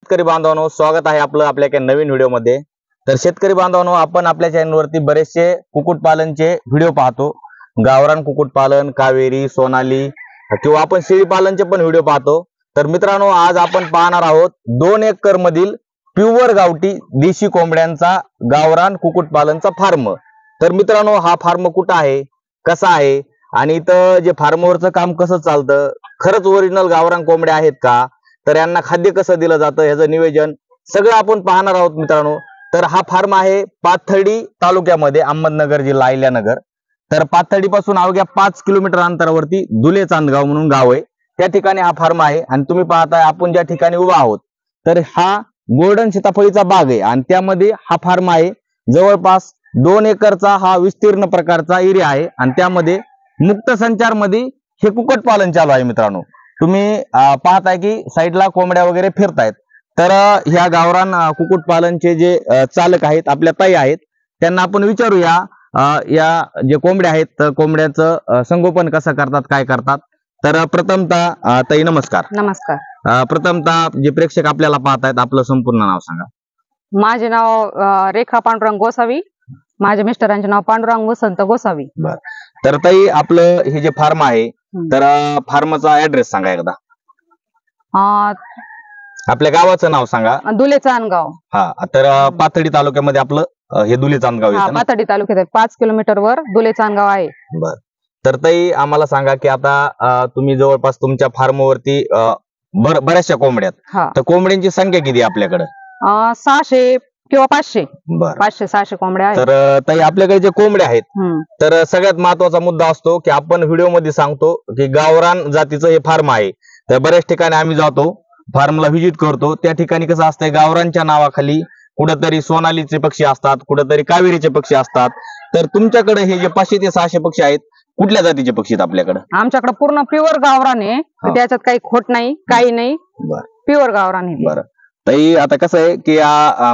शेतकरी बांधवांनो, स्वागत आहे आपलं आपल्या एका नवीन व्हिडिओ मध्ये। तर शेतकरी बांधवांनो, आपण आपल्या चॅनल वरती बरेचसे कुक्कुट पालनचे व्हिडिओ पाहतो। गावरान कुक्कुट पालन, कावेरी, सोनाली किंवा आपण शेळी पालनचे पण व्हिडिओ पाहतो। तर मित्रांनो, आज आपण पाहणार आहोत 2 एकर मधील प्युअर गावठी देशी कोंबड्यांचा गावरान कुक्कुट पालनचा फार्म। तर मित्रांनो, हा फार्म कुठं आहे, कसा आहे आणि इथं जे फार्मवरचं काम कसं चालतं, खरंच ओरिजिनल गावरान कोंबड्या आहेत का, तर यांना खाद्य कसं दिलं जातं, ह्याचं नियोजन सगळं आपण पाहणार आहोत मित्रांनो। तर हा फार्म आहे पाथर्डी तालुक्यामध्ये, अहमदनगर जिल्हा अहिल्यानगर। तर पाथर्डी पासून अवघ्या 5 किलोमीटर अंतरावरती दुले चांदगाव म्हणून गाव आहे, त्या ठिकाणी हा फार्म आहे। आणि तुम्ही पाहताय आपण ज्या ठिकाणी उभा आहोत, तर हा गोल्डन सीताफळीचा बाग आहे आणि त्यामध्ये हा फार्म आहे। जवळपास 2 एकरचा हा विस्तीर्ण प्रकारचा एरिया आहे आणि त्यामध्ये मुक्त संचार मध्ये हे कुक्कुट पालन चालू आहे मित्रांनो। तुम्ही पाहताय की साईडला कोंबड्या वगैरे फिरतायत। तर ह्या गावरान कुक्कुट पालनचे जे चालक आहेत, आपल्या ताई आहेत, त्यांना आपण विचारूया या जे कोंबड्या आहेत तर कोंबड्याचं संगोपन कसं करतात, काय करतात। तर प्रथमतः ताई नमस्कार। नमस्कार। प्रथमतः जे प्रेक्षक आपल्याला पाहतायत, आपलं संपूर्ण नाव सांगा। माझे नाव रेखा पांडुरंग गोसावी, माझ्या मिस्टरांचे नाव पांडुरंग वसंत गोसावी। बर, तर ताई आपलं हे जे फार्म आहे, तर फार्मचा ऍड्रेस सांगा एकदा। आपल्या गावाचं नाव सांगा। दुले चांदगाव। हा, तर पाथर्डी तालुक्यामध्ये आपलं हे दुले चांदगाव येतं ना? पाथर्डी तालुक्यात 5 किलोमीटर वर दुले चांदगाव आहे। बर, तर ताई आम्हाला सांगा की आता तुम्ही जवळपास तुमच्या फार्म वरती बऱ्याचशा कोंबड्यात, तर कोंबड्यांची संख्या किती आपल्याकडे? 600 किंवा 500। बर, 500-600 कोंबड्या आहेत। तर ताई आपल्याकडे जे कोंबड्या आहेत, तर सगळ्यात महत्वाचा मुद्दा असतो की आपण व्हिडिओ मध्ये सांगतो की गावरान जातीचं हे फार्म आहे। तर बऱ्याच ठिकाणी आम्ही जातो, फार्मला व्हिजिट करतो, त्या ठिकाणी कसं असतंय, गावरानच्या नावाखाली कुठेतरी सोनालीचे पक्षी असतात, कुठेतरी कावेरीचे पक्षी असतात। तर तुमच्याकडे हे जे 500 ते 600 पक्षी आहेत, कुठल्या जातीचे पक्षी आहेत आपल्याकडे? आमच्याकडे पूर्ण प्युअर गावरान आहे, त्याच्यात काही खोट नाही, काही नाही, प्युअर गावरान आहे। बरं ताई, आता कसं आहे की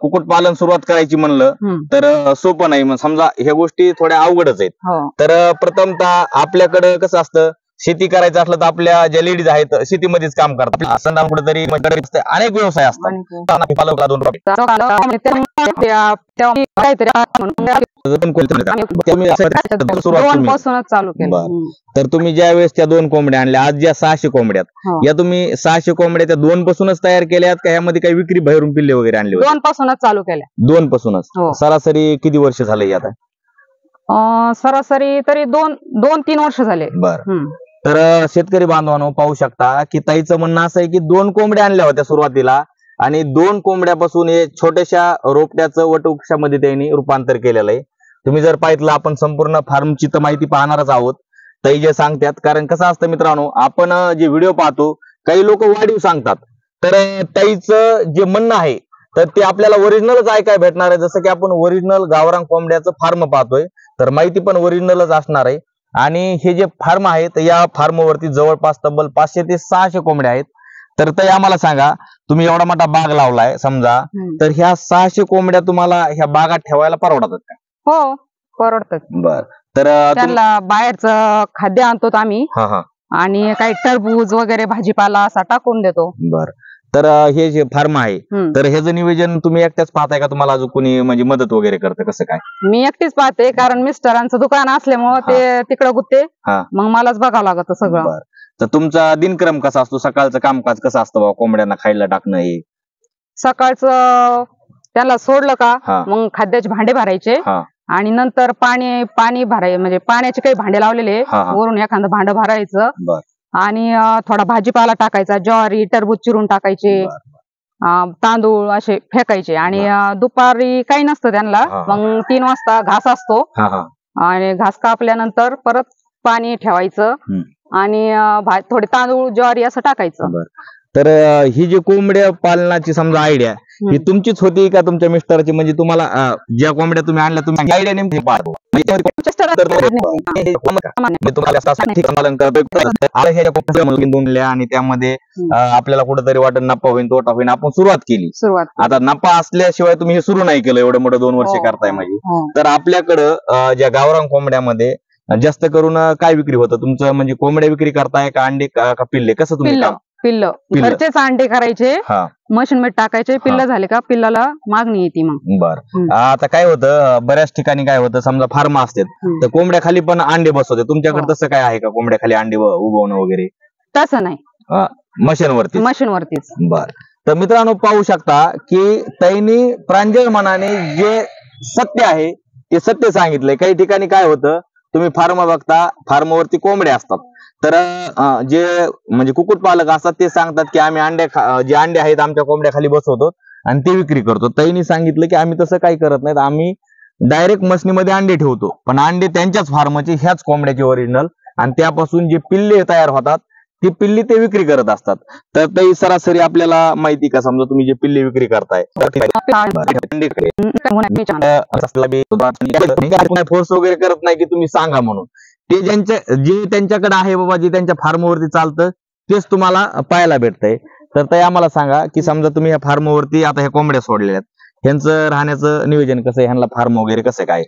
कुक्कुट पालन सुरुवात करायची म्हणलं तर सोपं नाही, मग समजा ह्या गोष्टी थोड्या अवघडच आहेत। तर प्रथमतः आपल्याकडे कसं असतं, शेती करायचं असलं तर आपल्या ज्या लेडीज आहेत शेतीमध्येच काम करतात, संधान कुठेतरी अनेक व्यवसाय असतात। तर तुम्ही ज्या वेळेस त्या 2 कोंबड्या आणल्या, आज ज्या 600 कोंबड्यात, या तुम्ही 600 कोंबड्या त्या 2 पासूनच तयार केल्यात का ह्यामध्ये काही विक्री बाहेरून पिल्ले वगैरे आणले? 2 पासूनच चालू केल्या। 2 पासूनच? सरासरी किती वर्ष झाले आता? सरासरी तरी 2-3 वर्ष झाले। बर, तर शेतकरी बांधवांनो पाहू शकता की ताईचं म्हणणं असं आहे की 2 कोंबड्या आणल्या होत्या सुरुवातीला आणि 2 कोंबड्यापासून हे छोट्याशा रोपट्याचं वटवृक्षामध्ये त्यांनी रूपांतर केलेलं आहे। तुम्ही जर पाहिलं, आपण संपूर्ण फार्मची तर माहिती पाहणारच आहोत, ताई जे सांगतात। कारण कसं असतं मित्रांनो, आपण जे व्हिडिओ पाहतो, काही लोक वाढीव सांगतात, तर ताईचं जे म्हणणं आहे तर ते आपल्याला ओरिजिनलच ऐकाय भेटणार आहे। जसं की आपण ओरिजिनल गावरान कोंबड्याचं फार्म पाहतोय, तर माहिती पण ओरिजिनलच असणार आहे। आणि हे जे फार्म आहे, तर या फार्म वरती जवळपास तब्बल 500 ते 600 कोंबड्या आहेत। तर ताई आम्हाला सांगा, तुम्ही एवढा मोठा बाग लावलाय समजा, तर ह्या 600 कोंबड्या तुम्हाला ह्या बागात ठेवायला परवडतात का? हो, परवडतात। बर, तर त्यांना बाहेरचं खाद्य आणतो आम्ही आणि काही टरबूज वगैरे भाजीपाला असा टाकून देतो। बर, तर हे जे फार्म आहे, तर ह्याचं नियोजन तुम्ही एकट्याच पाहताय का तुम्हाला अजून कोणी म्हणजे मदत वगैरे करतं, कसं काय? मी एकटीच पाहते, कारण मिस्टरांचं दुकान असल्यामुळे ते तिकडे गुत्ते, मग मलाच बघावं लागतं सगळं। तर तुमचा दिनक्रम कसा असतो, सकाळचं कामकाज कसं असतं बाबा कोंबड्यांना खायला टाकणं? हे सकाळचं त्याला सोडलं का मग खाद्याचे भांडे भरायचे आणि नंतर पाणी भरायचे, म्हणजे पाण्याचे काही भांडे लावलेले, वरून एखादं भांडं भरायचं आणि थोडा भाजीपाला टाकायचा, ज्वारी टरबूज चिरून टाकायचे, तांदूळ असे फेकायचे। आणि दुपारी काही नसतं त्यांना, मग 3 वाजता घास असतो आणि घास कापल्यानंतर परत पाणी ठेवायचं आणि थोडे तांदूळ ज्वारी असं टाकायचं। तर ही जी कोंबड्या पालनाची समजा आयडिया ही तुमचीच होती का तुमच्या मिस्टरची? म्हणजे तुम्हाला ज्या कोंबड्या तुम्ही आणल्या, तुम्ही आयडिया नेमकी आणि त्यामध्ये आपल्याला कुठेतरी वाटत नफा होईल, तोटा होईल, आपण सुरुवात केली। आता नफा असल्याशिवाय तुम्ही हे सुरू नाही केलं, एवढं मोठं 2 वर्ष करताय म्हणजे। तर आपल्याकडं ज्या गावरान कोंबड्यामध्ये जास्त करून काय विक्री होतं तुमचं? म्हणजे कोंबड्या विक्री करताय का अंडे का पिल्ले, कसं तुम्ही? पिल्ल पिल्लं. घरचेच अंडे करायचे, हा मशीन मध्ये टाकायचे, पिल्ल झाले का पिल्लाला मागणी येते मग. बर. आता काय होतं बऱ्याच ठिकाणी काय होतं समजा फार्म असतात तर कोंबड्या खाली पण अंडे बसवते, तुमच्याकडे तसं काय आहे का कोंबड्या खाली अंडे उगवणं वगैरे? तसं नाही, मशीनवरती. मशीनवरतीच. बर. तर मित्रांनो पाहू शकता की ताईंनी प्रांजळ मनाने जे सत्य आहे ते सत्य सांगितलंय. काही ठिकाणी काय होतं तुम्ही फार्म बघता, फार्मवरती कोंबड्या असतात, तर जे म्हणजे कुक्कुटपालक असतात ते सांगतात की आम्ही जे अंडे आहेत आमच्या कोंबड्या खाली बसवतो आणि ते विक्री करतो. ताईंनी सांगितलं की आम्ही तसं काही करत नाहीत, आम्ही डायरेक्ट मशनीमध्ये अंडे ठेवतो, पण अंडे त्यांच्याच फार्मचे ह्याच कोंबड्याचे ओरिजिनल, आणि त्यापासून जे पिल्ले तयार होतात ती पिल्ली ते विक्री करत असतात. तर ते सरासरी आपल्याला माहिती का, समजा तुम्ही जे पिल्ले विक्री करताय फोर्स वगैरे करत नाही की तुम्ही सांगा म्हणून, ते जे त्यांच्याकडे आहे बाबा, जे त्यांच्या फार्मवरती चालतं तेच तुम्हाला पाहायला भेटतंय. तर ते आम्हाला सांगा की समजा तुम्ही ह्या फार्मवरती आता ह्या कोंबड्या सोडलेल्या आहेत, ह्यांचं राहण्याचं नियोजन कसं आहे, ह्यांना फार्म वगैरे कसं काय?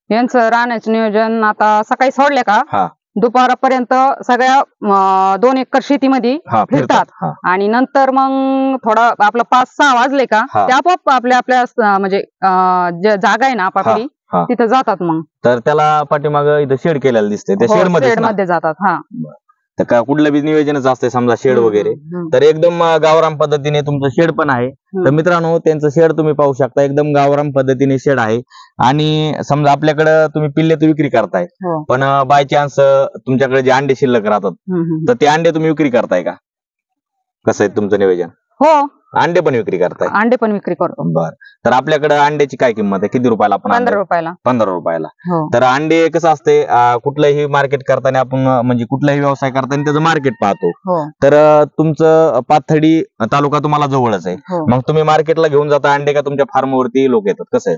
यांचं राहण्याचं नियोजन आता सकाळी सोडले का दुपारपर्यंत सगळ्या 2 एकर शेतीमध्ये फिरतात, आणि नंतर मग थोडं आपलं 5-6 वाजले का ते आपोआप आपल्या म्हणजे जे जागा आहे ना आपापली तिथे जातात. मग तर त्याला पाठीमागं इथं शेड केलेलं दिसतंय, त्या शेडमध्ये जातात. तर का कुठलं बी नियोजनच असतंय समजा शेड वगैरे, तर एकदम गावरान पद्धतीने तुमचं शेड पण आहे. तर मित्रांनो त्यांचं शेड तुम्ही पाहू शकता, एकदम गावरान पद्धतीने शेड आहे. आणि समजा आपल्याकडे तुम्ही पिल्ले तर विक्री करताय, पण बाय चान्स तुमच्याकडे जे अंडे शिल्लक राहतात तर ते अंडे तुम्ही विक्री करताय का? कसं आहे तुमचं नियोजन? हो, अंडे पण विक्री करताय? अंडे पण विक्री करतो. बर. तर आपल्याकडे अंड्याची काय किंमत आहे, किती रुपयाला आपण? 15 रुपयाला. 15 रुपयाला. तर अंडे कसं असते, कुठलंही मार्केट करताना आपण म्हणजे कुठलाही व्यवसाय करताना त्याचं मार्केट पाहतो. तर तुमचं पाथर्डी तालुका तुम्हाला जवळच आहे, मग तुम्ही मार्केटला घेऊन जाता अंडे का तुमच्या फार्मवरती लोक येतात? कसं आहे?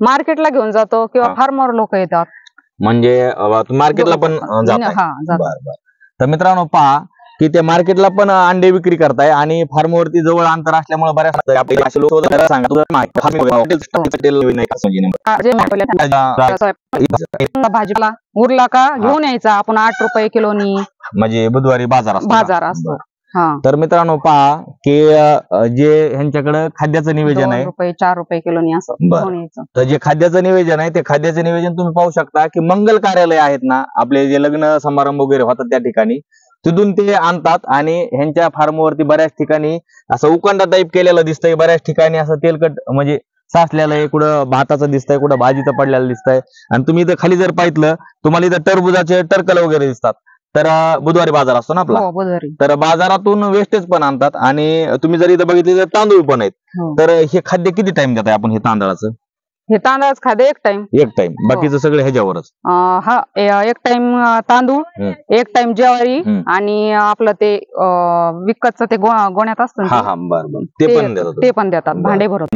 मार्केटला घेऊन जातो किंवा फार्मवर लोक येतात. म्हणजे मार्केटला पण जातात? बर. तर मित्रांनो पहा की ते मार्केटला पण अंडे विक्री करताय आणि फार्मवरती जवळ अंतर असल्यामुळे बऱ्याच लोक भाजीला उरला का घेऊन यायचा आपण 8 रुपये किलोनी, म्हणजे बुधवारी बाजार असतो. तर मित्रांनो पहा की जे ह्यांच्याकडे खाद्याचं नियोजन आहे 4 रुपये किलोनी असं. तर जे खाद्याचं नियोजन आहे ते खाद्याचं नियोजन तुम्ही पाहू शकता की मंगल कार्यालय आहेत ना आपले, जे लग्न समारंभ वगैरे होतात त्या ठिकाणी तिथून ते आणतात, आणि ह्यांच्या फार्मवरती बऱ्याच ठिकाणी असं उकंडा टाईप केलेलं दिसतंय, बऱ्याच ठिकाणी असं तेलकट म्हणजे साचलेलं आहे, कुठं भाताचं दिसतंय, कुठं भाजीचं पडलेलं दिसतंय. आणि तुम्ही इथं खाली जर पाहिलं तुम्हाला इथं टरबुजाचे टरकल वगैरे दिसतात. तर बुधवारी बाजार असतो ना आपला, तर बाजारातून वेस्टेज पण आणतात, आणि तुम्ही जर इथं बघितले तर तांदूळ पण आहेत. तर हे खाद्य किती टाइम देताय आपण हे तांदळाचं? हे तांदळाचं खाद्य एक टाइम, बाकीचं सगळं ह्याच्यावरच? एक टाइम तांदूळ, एक टाइम ज्वारी, आणि आपलं ते विकतचं ते गोण्यात असतं ते पण देतात भांडे भरून.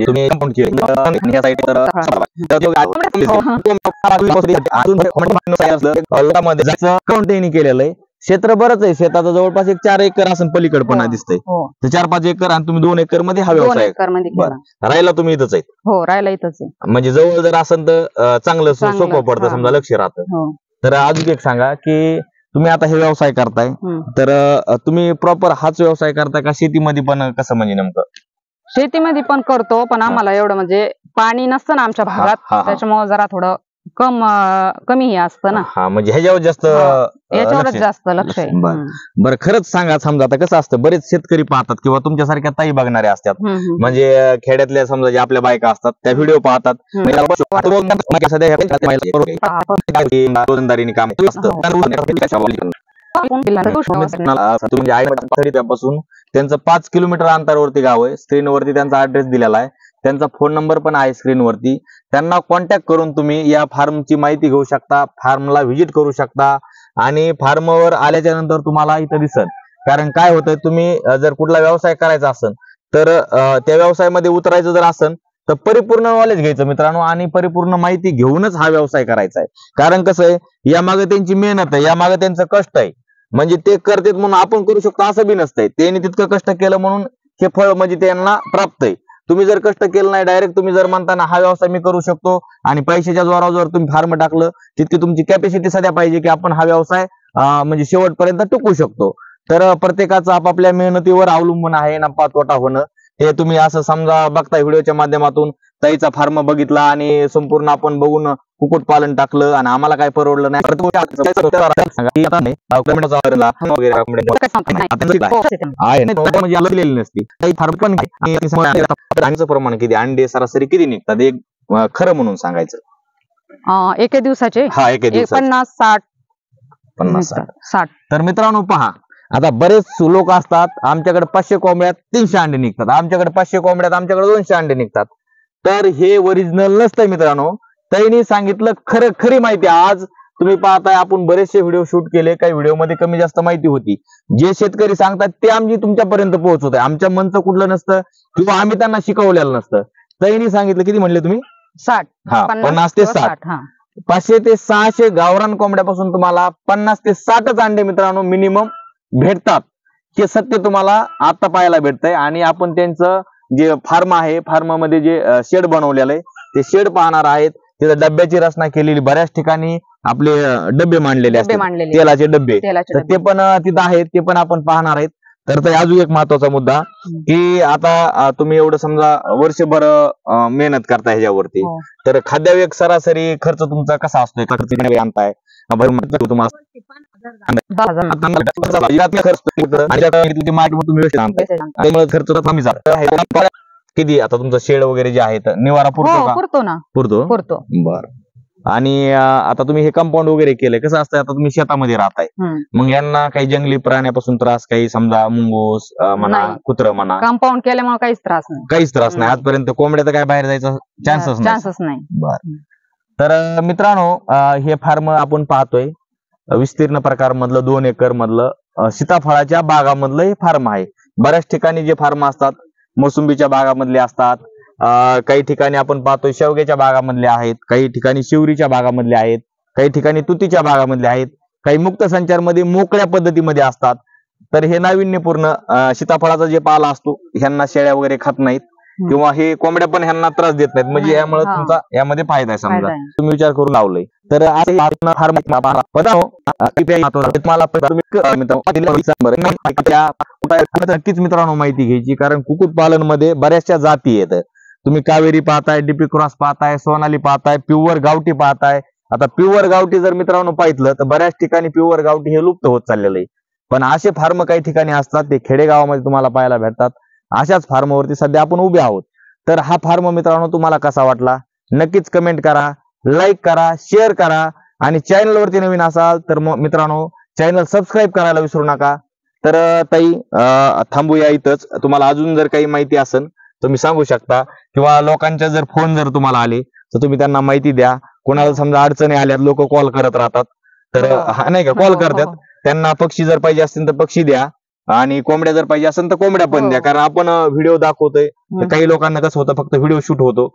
केलेलं आहे क्षेत्र बरंच आहे, शेताचं जवळपास 4 एकर असं पलीकडे पण दिसतंय, 4-5 एकर, आणि तुम्ही 2 एकर मध्ये हा व्यवसाय राहायला तुम्ही इथंच आहेत? हो, राहायला इथंच आहे. म्हणजे जवळ जर असेल तर चांगलं सोपं पडतं, समजा लक्ष राहतं. तर अजून एक सांगा की तुम्ही आता हे व्यवसाय करताय, तर तुम्ही प्रॉपर हाच व्यवसाय करताय का शेतीमध्ये पण कसं, म्हणजे नेमकं? शेतीमध्ये पण करतो, पण आम्हाला एवढं म्हणजे पाणी नसतं ना आमच्या भागात, त्याच्यामुळे जरा थोडं कमी हे असतं ना. म्हणजे ह्याच्यावर जास्त लक्ष आहे. बरं, खरंच सांगा, समजा आता कसं असतं, बरेच शेतकरी पाहतात किंवा तुमच्यासारख्या ताई बघणारे असतात, म्हणजे खेड्यातल्या समजा जे आपल्या बायका असतात त्या व्हिडिओ पाहतात, पासून त्यांचं 5 किलोमीटर अंतरावरती गाव आहे. स्क्रीनवरती त्यांचा ऍड्रेस दिलेला आहे, त्यांचा फोन नंबर पण आहे स्क्रीनवरती. त्यांना कॉन्टॅक्ट करून तुम्ही या फार्मची माहिती घेऊ शकता, फार्मला व्हिजिट करू शकता, आणि फार्मवर आल्याच्या नंतर तुम्हाला इथं दिसन. कारण काय होतंय, तुम्ही जर कुठला व्यवसाय करायचा असेल तर त्या व्यवसायामध्ये उतरायचं जर असेल तर परिपूर्ण नॉलेज घ्यायचं मित्रांनो, आणि परिपूर्ण माहिती घेऊनच हा व्यवसाय करायचा आहे. कारण कसं आहे, यामागे त्यांची मेहनत आहे, यामागे त्यांचं कष्ट आहे. म्हणजे ते करतात म्हणून आपण करू शकतो असं बी नसतंय, त्यांनी तितकं कष्ट केलं म्हणून हे फळ म्हणजे त्यांना प्राप्त आहे. तुम्ही जर कष्ट केलं नाही, डायरेक्ट तुम्ही जर म्हणताना हा व्यवसाय मी करू शकतो आणि पैशाच्या जोरावर जर तुम्ही फार्म टाकलं, तितकी तुमची कॅपॅसिटी सध्या पाहिजे की आपण हा व्यवसाय म्हणजे शेवटपर्यंत टिकू शकतो. तर प्रत्येकाचं आपापल्या मेहनतीवर अवलंबून आहे नफा तोटा होणं. हे तुम्ही असं समजा बघताय व्हिडिओच्या माध्यमातून ताईचा फार्म बघितला आणि संपूर्ण आपण बघून कुक्कुटपालन टाकलं आणि आम्हाला काय परवडलं नाही. अंड्याचं प्रमाण किती, अंडे सरासरी किती निघतात एक खरं म्हणून सांगायचं? एके दिवसाचे हा एके दिवसाचे 50-60. तर मित्रांनो पहा, आता बरेच लोक असतात आमच्याकडे 500 कोंबड्यात 300 अंडे निघतात, आमच्याकडे 500 कोंबड्यात आमच्याकडे 200 अंडे निघतात. तर हे ओरिजिनल नसतंय मित्रांनो. त्यांनी सांगितलं खरी माहिती. आज तुम्ही पाहताय आपण बरेचसे व्हिडिओ शूट केले, काही व्हिडिओ मध्ये कमी जास्त माहिती होती. जे शेतकरी सांगतात ते आम्ही तुमच्यापर्यंत पोहोचवतोय. आमच्या मनचं कुठलं नसतं किंवा आम्ही त्यांना शिकवलेलं नसतं. त्यांनी सांगितलं किती म्हणले तुम्ही? 60. हा 50 ते 60. 500 ते 600 गावरान कोंबड्यापासून तुम्हाला 50 ते 60च अंडे मित्रांनो मिनिमम भेटतात. हे सत्य तुम्हाला आता पाहायला भेटतंय. आणि आपण त्यांचं जे फार्म आहे, फार्म मध्ये जे शेड बनवलेलं आहे ते शेड पाहणार आहेत. तिथे डब्याची रचना केलेली, बऱ्याच ठिकाणी आपले डबे मांडलेले असतात, तेलाचे डबे, तर ते पण तिथं आहेत, ते पण आपण पाहणार आहेत. तर अजून एक महत्वाचा मुद्दा की आता तुम्ही एवढं समजा वर्षभर मेहनत करताय ह्याच्यावरती, तर खाद्यावर सरासरी खर्च तुमचा कसा असतोय? आणताय खर्च कमी जातो किती? आता तुमचं शेड वगैरे जे आहे निवारा पुरतो ना? पुरतो. बर. आणि आता तुम्ही हे कंपाऊंड वगैरे केलंय, कसं असतं आता तुम्ही शेतामध्ये राहताय, मग यांना काही जंगली प्राण्यापासून त्रास, काही समजा मुंगूस म्हणा, कुत्र म्हणा, कंपाऊंड केल्यामुळे काहीच त्रास नाही आजपर्यंत. कोंबड्या तर काय बाहेर जायचा चान्सच नाही. बर. तर मित्रांनो हे फार्म आपण पाहतोय विस्तीर्ण प्रकार मधलं 2 एकर मधलं सीताफळाच्या बागामधलं हे फार्म आहे. बऱ्याच ठिकाणी जे फार्म असतात मोसंबीच्या बागामधले असतात, काही ठिकाणी आपण पाहतोय शेवग्याच्या बागामधले आहेत, काही ठिकाणी शिवरीच्या बागामधले आहेत, काही ठिकाणी तुतीच्या बागामधले आहेत, काही मुक्त संचारमध्ये मोकळ्या पद्धतीमध्ये असतात. तर हे नाविन्यपूर्ण सीताफळाचा जे पाला असतो ह्यांना शेळ्या वगैरे खात नाहीत किंवा हे कोंबड्या पण ह्यांना त्रास देत नाहीत, म्हणजे यामुळे तुमचा यामध्ये फायदा आहे. समजा तुम्ही विचार करू लावलंय तर नक्कीच मित्रांनो माहिती घ्यायची, कारण कुक्कुटपालन मध्ये बऱ्याचशा जाती आहेत. तुम्ही कावेरी पाहताय, डीपी क्रॉस पाहताय, सोनाली पाहताय, प्युअर गावठी पाहताय. आता प्युअर गावठी जर मित्रांनो पाहिलं तर बऱ्याच ठिकाणी प्युअर गावठी हे लुप्त होत चाललेलं आहे. पण असे फार्म काही ठिकाणी असतात, ते खेडेगावामध्ये तुम्हाला पाहायला भेटतात. अशाच फार्मवरती सध्या आपण उभे आहोत. तर हा फार्म मित्रांनो तुम्हाला कसा वाटला नक्कीच कमेंट करा, लाईक करा, शेअर करा. आणि चॅनल वरती नवीन असाल तर मित्रांनो चॅनल सबस्क्राईब करायला विसरू नका. तर ताई थांबूया इथंच. तुम्हाला अजून जर काही माहिती असेल तुम्ही सांगू शकता, किंवा लोकांच्या जर फोन जर तुम्हाला आले तर तुम्ही त्यांना माहिती द्या. कोणाला समजा अडचणी आल्यात, लोक कॉल करत राहतात, तर नाही का कॉल करतात, त्यांना पक्षी जर पाहिजे असतील तर पक्षी द्या, आणि कोंबड्या जर पाहिजे असेल तर कोंबड्या पण द्या. कारण आपण व्हिडिओ दाखवतोय, काही लोकांना कसं होतं फक्त व्हिडिओ शूट होतो.